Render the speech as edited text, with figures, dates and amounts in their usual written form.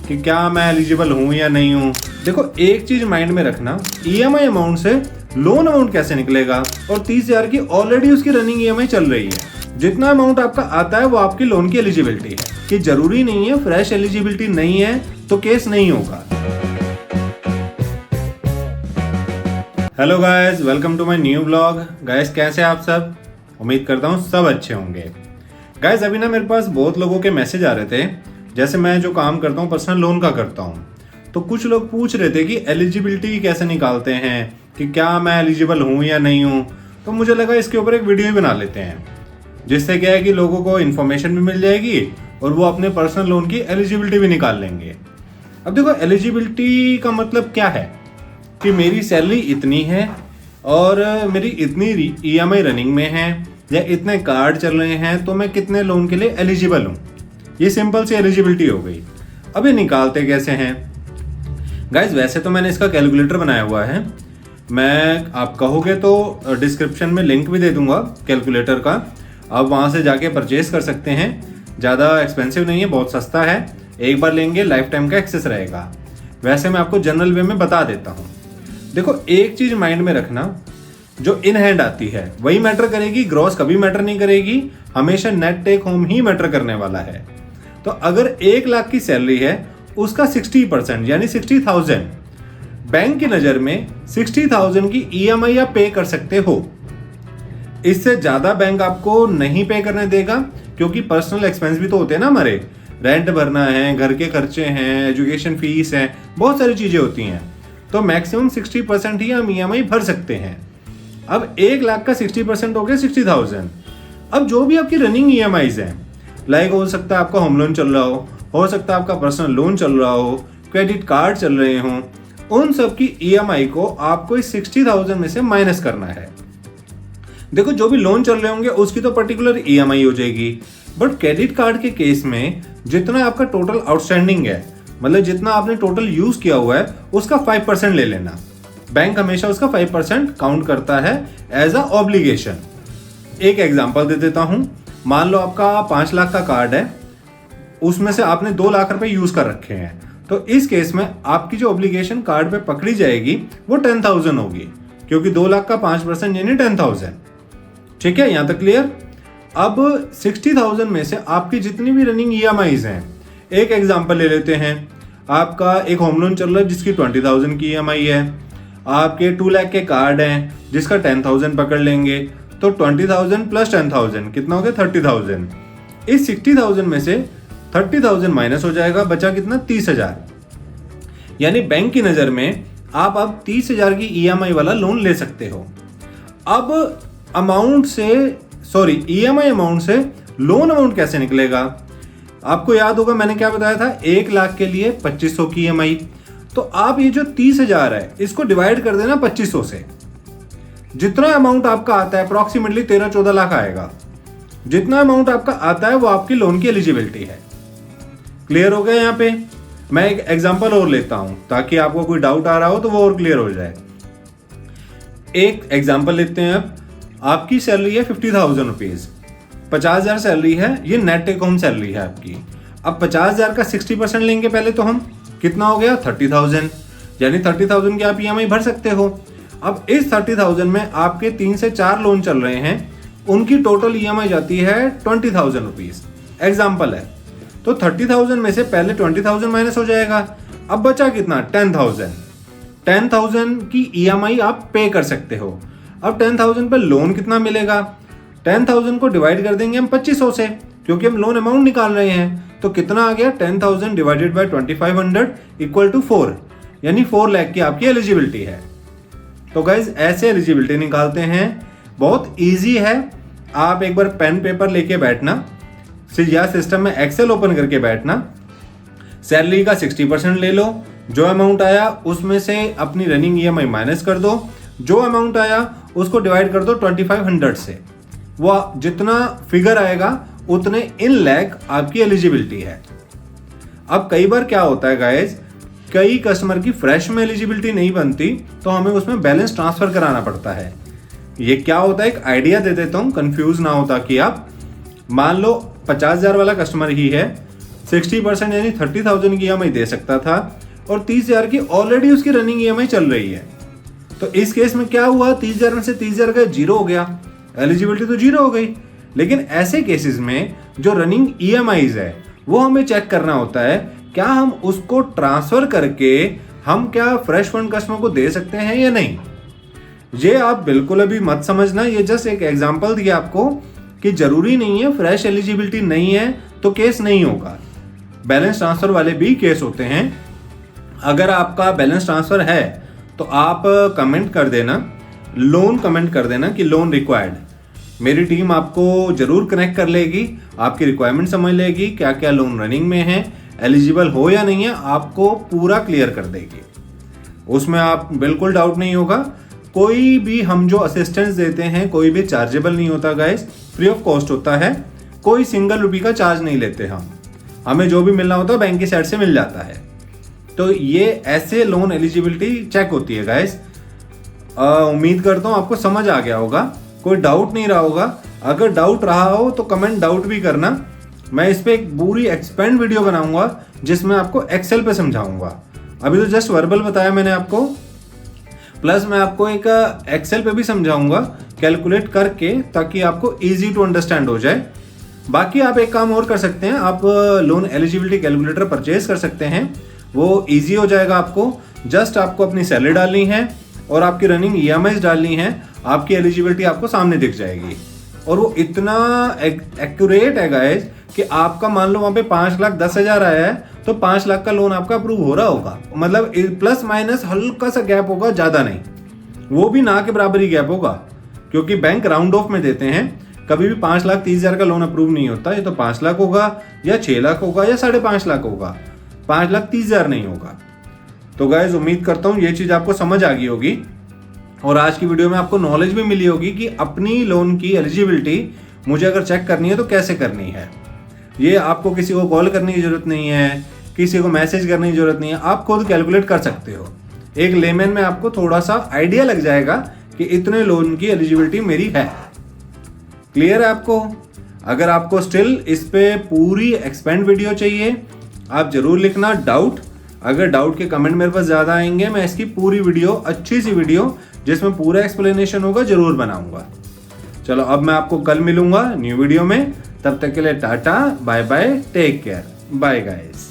कि क्या मैं एलिजिबल हूँ या नहीं हूँ। देखो एक चीज माइंड में रखना, ईएमआई अमाउंट से लोन अमाउंट कैसे निकलेगा, और 30,000 की ऑलरेडी उसकी रनिंग ईएमआई चल रही है। जितना अमाउंट आपका आता है वो आपकी लोन की एलिजिबिलिटी है, कि जरूरी नहीं है फ्रेश एलिजिबिलिटी नहीं है तो केस नहीं होगा। Hello guys, welcome to my new blog. Guys कैसे आप सब, उम्मीद करता हूँ सब अच्छे होंगे। गाइस अभी ना मेरे पास बहुत लोगों के मैसेज आ रहे थे, जैसे मैं जो काम करता हूँ पर्सनल लोन का करता हूँ, तो कुछ लोग पूछ रहे थे कि एलिजिबिलिटी कैसे निकालते हैं, कि क्या मैं एलिजिबल हूँ या नहीं हूँ। तो मुझे लगा इसके ऊपर एक वीडियो ही बना लेते हैं, जिससे क्या है कि लोगों को इन्फॉर्मेशन भी मिल जाएगी और वो अपने पर्सनल लोन की एलिजिबिलिटी भी निकाल लेंगे। अब देखो एलिजिबिलिटी का मतलब क्या है कि मेरी सैलरी इतनी है और मेरी इतनी ईएमआई रनिंग में है या इतने कार्ड चल रहे हैं तो मैं कितने लोन के लिए एलिजिबल हूँ। ये सिंपल सी एलिजिबिलिटी हो गई। अब ये निकालते कैसे हैं गाइज? वैसे तो मैंने इसका कैलकुलेटर बनाया हुआ है, मैं आप कहोगे तो डिस्क्रिप्शन में लिंक भी दे दूंगा कैलकुलेटर का, आप वहाँ से जाके परचेज कर सकते हैं। ज़्यादा एक्सपेंसिव नहीं है, बहुत सस्ता है, एक बार लेंगे लाइफ टाइम का एक्सेस रहेगा। वैसे मैं आपको जनरल वे में बता देता हूँ। देखो एक चीज़ माइंड में रखना, जो इन हैंड आती है वही मैटर करेगी, ग्रॉस कभी मैटर नहीं करेगी, हमेशा नेट टेक होम ही मैटर करने वाला है। तो अगर 1 लाख की सैलरी है उसका 60% यानी 60,000 बैंक की नज़र में 60,000 की ईएमआई आप पे कर सकते हो। इससे ज़्यादा बैंक आपको नहीं पे करने देगा, क्योंकि पर्सनल एक्सपेंस भी तो होते हैं ना हमारे, रेंट भरना है, घर के खर्चे हैं, एजुकेशन फीस है, बहुत सारी चीज़ें होती हैं। तो मैक्सिमम 60% ही हम ईएमआई भर सकते हैं। अब 1 लाख का 60% हो गया 60,000। अब जो भी आपकी रनिंग ईएमआईज हैं, लाइक हो सकता है आपका होम लोन चल रहा हो सकता है आपका पर्सनल लोन चल रहा हो, क्रेडिट कार्ड चल रहे हों, उन सब की ईएमआई को आपको इस 60,000 में से माइनस करना है। देखो जो भी लोन चल रहे होंगे उसकी तो पर्टिकुलर ईएमआई हो जाएगी, बट क्रेडिट कार्ड के केस में जितना आपका टोटल आउटस्टैंडिंग है, मतलब जितना आपने टोटल यूज किया हुआ है, उसका 5% ले लेना। बैंक हमेशा उसका 5% काउंट करता है एज अ ऑब्लिगेशन। एक एग्जांपल दे देता हूं, मान लो आपका 5 लाख का कार्ड है, उसमें से आपने 2 लाख रुपए यूज कर रखे हैं, तो इस केस में आपकी जो ऑब्लिगेशन कार्ड पे पकड़ी जाएगी वो 10,000 होगी, क्योंकि 2 लाख का 5% यानी 10,000। ठीक है, यहां तक क्लियर? अब 60,000 में से आपकी जितनी भी रनिंग ईएमआईज हैं, एक एग्जांपल ले लेते हैं, आपका एक होम लोन चल रहा है जिसकी 20,000 की ईएमआई है, आपके 2 लाख के कार्ड हैं जिसका 10,000 पकड़ लेंगे, तो 20,000 प्लस 10,000 कितना हो गया? 30,000। इस 60,000 में से 30,000 माइनस हो जाएगा, बचा कितना? 30,000। यानी बैंक की नज़र में आप अब 30,000 की ईएमआई वाला लोन ले सकते हो। अब अमाउंट से ईएमआई अमाउंट से लोन अमाउंट कैसे निकलेगा? आपको याद होगा मैंने क्या बताया था, 1 लाख के लिए 2500 की ईएमआई। तो आप ये जो 30,000 है इसको डिवाइड कर देना 2500 से। जितना अमाउंट आपका आता है अप्रोक्सीमेटली 13-14 लाख आएगा। जितना अमाउंट आपका आता है वो आपकी लोन की एलिजिबिलिटी है। क्लियर हो गया? यहाँ पे मैं एक एग्जांपल और लेता हूं ताकि आपको कोई डाउट आ रहा हो तो वो और क्लियर हो जाए। एक एग्जांपल लेते हैं। अब आपकी सैलरी है 50,000 रुपीज, 50,000 सैलरी है, ये नेट टेक होम सैलरी है आपकी। अब 50,000 का 60% लेंगे पहले, तो हम कितना हो गया? 30,000, यानी 30,000 की आप ईएमआई भर सकते हो। अब इस 30,000 में आपके 3 से 4 लोन चल रहे हैं, उनकी टोटल ईएमआई जाती है 20,000 रुपीज। एग्जाम्पल है, तो 30,000 में से पहले 20,000 माइनस हो जाएगा, अब बचा कितना? 10,000। 10,000 की ईएमआई आप पे कर सकते हो। अब 10,000 पे लोन कितना मिलेगा? 10,000 को डिवाइड कर देंगे हम 2500 से, क्योंकि हम लोन अमाउंट निकाल रहे हैं। तो कितना आ गया? 10,000 डिवाइडेड बाय 2500 इक्वल टू 4, यानी 4 लाख की आपकी एलिजिबिलिटी है। तो गाइज ऐसे एलिजिबिलिटी निकालते हैं, बहुत इजी है। आप एक बार पेन पेपर लेके बैठना या सिस्टम में एक्सेल ओपन करके बैठना, सैलरी का 60% ले लो, जो अमाउंट आया उसमें से अपनी रनिंग ईएमआई माइनस कर दो, जो अमाउंट आया उसको डिवाइड कर दो 2500 से, वो जितना फिगर आएगा उतने इन लाख आपकी एलिजिबिलिटी है। अब कई बार क्या होता है गाइज, कई कस्टमर की फ्रेश में एलिजिबिलिटी नहीं बनती, तो हमें उसमें बैलेंस ट्रांसफर कराना पड़ता है। ये क्या होता है, एक आइडिया दे देता हूँ, कंफ्यूज ना हो ताकि आप। मान लो 50,000 वाला कस्टमर ही है, 60% यानी 30,000 की EMI दे सकता था और 30,000 की ऑलरेडी उसकी रनिंग EMI चल रही है। तो इस केस में क्या हुआ, 30,000 में से 30,000 का जीरो हो गया, एलिजिबिलिटी तो जीरो हो गई। लेकिन ऐसे केसेस में जो रनिंग EMIs है वो हमें चेक करना होता है, क्या हम उसको ट्रांसफर करके हम क्या फ्रेश फंड कस्टमर को दे सकते हैं या नहीं। ये आप बिल्कुल अभी मत समझना, ये जस्ट एक एग्जांपल दिया आपको कि जरूरी नहीं है फ्रेश एलिजिबिलिटी नहीं है तो केस नहीं होगा। बैलेंस ट्रांसफर वाले भी केस होते हैं। अगर आपका बैलेंस ट्रांसफर है तो आप कमेंट कर देना, लोन कमेंट कर देना कि लोन रिक्वायर्ड। मेरी टीम आपको जरूर कनेक्ट कर लेगी, आपकी रिक्वायरमेंट समझ लेगी, क्या क्या लोन रनिंग में है, एलिजिबल हो या नहीं है, आपको पूरा क्लियर कर देगी। उसमें आप बिल्कुल डाउट नहीं होगा। कोई भी हम जो असिस्टेंस देते हैं कोई भी चार्जेबल नहीं होता गाइस, फ्री ऑफ कॉस्ट होता है। कोई सिंगल रुपये का चार्ज नहीं लेते हम, हमें जो भी मिलना होता है बैंक की साइड से मिल जाता है। तो ये ऐसे लोन एलिजिबिलिटी चेक होती है गाइस। उम्मीद करता हूँ आपको समझ आ गया होगा, कोई डाउट नहीं रहा होगा। अगर डाउट रहा हो तो कमेंट डाउट भी करना, मैं इस पे एक पूरी एक्सपेंड वीडियो बनाऊंगा जिसमें आपको एक्सेल पे समझाऊंगा। अभी तो जस्ट वर्बल बताया मैंने आपको, प्लस मैं आपको एक एक्सेल पे भी समझाऊंगा कैलकुलेट करके, ताकि आपको इजी टू अंडरस्टैंड हो जाए। बाकी आप एक काम और कर सकते हैं, आप लोन एलिजिबिलिटी कैलकुलेटर परचेज कर सकते हैं, वो इजी हो जाएगा आपको। जस्ट आपको अपनी सैलरी डालनी है और आपकी रनिंग EMIs डालनी है, आपकी एलिजिबिलिटी आपको सामने दिख जाएगी। और वो इतना एक्यूरेट है गाइस कि आपका मान लो वहां पे 5,10,000 आया है तो 5 लाख का लोन आपका अप्रूव हो रहा होगा। मतलब प्लस माइनस हल्का सा गैप होगा, ज्यादा नहीं, वो भी ना के बराबर ही गैप होगा, क्योंकि बैंक राउंड ऑफ में देते हैं। कभी भी 5,30,000 का लोन अप्रूव नहीं होता, ये तो 5 लाख होगा या 6 लाख होगा या 5.5 लाख होगा, 5,30,000 नहीं होगा। तो गाइस उम्मीद करता हूँ ये चीज आपको समझ आ गई होगी और आज की वीडियो में आपको नॉलेज भी मिली होगी कि अपनी लोन की एलिजिबिलिटी मुझे अगर चेक करनी है तो कैसे करनी है। ये आपको किसी को कॉल करने की जरूरत नहीं है, किसी को मैसेज करने की जरूरत नहीं है, आप खुद कैलकुलेट कर सकते हो। एक लेमन में आपको थोड़ा सा आइडिया लग जाएगा कि इतने लोन की एलिजिबिलिटी मेरी है। क्लियर है आपको? अगर आपको स्टिल इस पे पूरी एक्सपेंड वीडियो चाहिए आप जरूर लिखना डाउट। अगर डाउट के कमेंट मेरे पास ज्यादा आएंगे, मैं इसकी पूरी वीडियो, अच्छी सी वीडियो जिसमें पूरा एक्सप्लेनेशन होगा, जरूर बनाऊंगा। चलो अब मैं आपको कल मिलूंगा न्यू वीडियो में, तब तक के लिए tata bye bye, take care, bye guys.